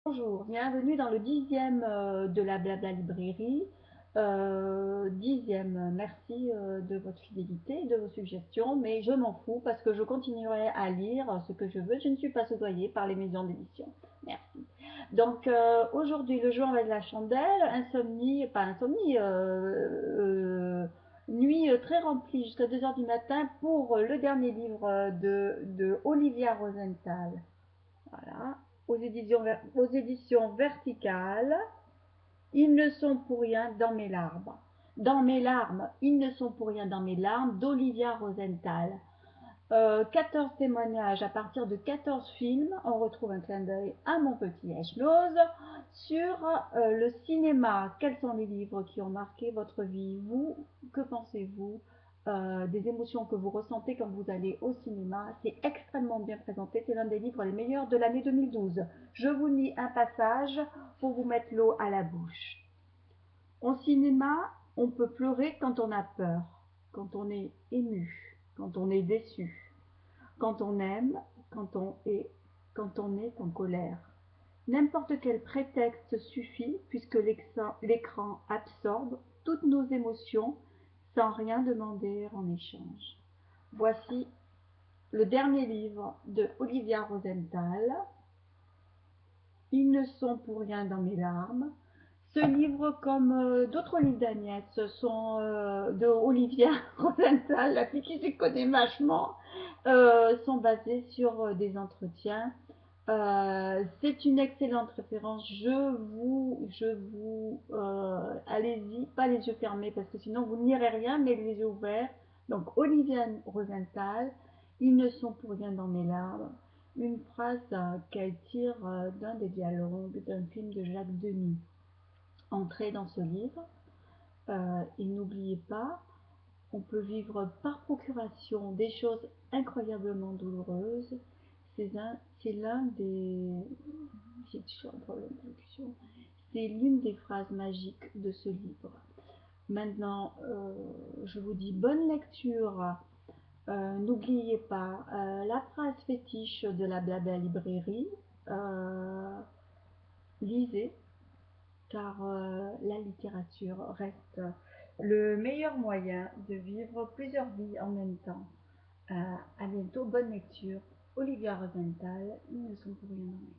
Bonjour, bienvenue dans le 10e de la Blabla Librairie. 10e, merci de votre fidélité et de vos suggestions, mais je m'en fous parce que je continuerai à lire ce que je veux. Je ne suis pas soudoyée par les maisons d'édition. Merci. Donc aujourd'hui, le jour avec la chandelle, insomnie, pas insomnie, nuit très remplie jusqu'à 2 heures du matin pour le dernier livre de Olivia Rosenthal. Voilà, aux éditions Verticales. Ils ne sont pour rien dans mes larmes. Dans mes larmes, ils ne sont pour rien dans mes larmes d'Olivia Rosenthal. 14 témoignages à partir de 14 films. On retrouve un clin d'œil à mon petit H-Nose sur le cinéma. Quels sont les livres qui ont marqué votre vie? Vous, que pensez-vous des émotions que vous ressentez quand vous allez au cinéma? C'est extrêmement bien présenté. C'est l'un des livres les meilleurs de l'année 2012. Je vous lis un passage pour vous mettre l'eau à la bouche. Au cinéma, on peut pleurer quand on a peur, quand on est ému, quand on est déçu, quand on aime, quand on est en colère. N'importe quel prétexte suffit puisque l'écran absorbe toutes nos émotions sans rien demander en échange. Voici le dernier livre de Olivia Rosenthal. Ils ne sont pour rien dans mes larmes. Ce livre, comme d'autres livres d'Agnès, sont de Olivia Rosenthal, la fille qui s'y connaît vachement, sont basés sur des entretiens. C'est une excellente référence. Allez-y, pas les yeux fermés parce que sinon vous n'irez rien, mais les yeux ouverts. Donc Olivia Rosenthal, ils ne sont pour rien dans mes larmes. Une phrase qu'elle tire d'un des dialogues d'un film de Jacques Demy. Entrez dans ce livre et n'oubliez pas, on peut vivre par procuration des choses incroyablement douloureuses. C'est l'un des... J'ai toujours un problème d'allocution. C'est l'une des phrases magiques de ce livre. Maintenant, je vous dis bonne lecture. N'oubliez pas la phrase fétiche de la Blabla Librairie. Lisez, car la littérature reste le meilleur moyen de vivre plusieurs vies en même temps. À bientôt, bonne lecture. Olivia Rosenthal, ils ne sont pour rien dans mes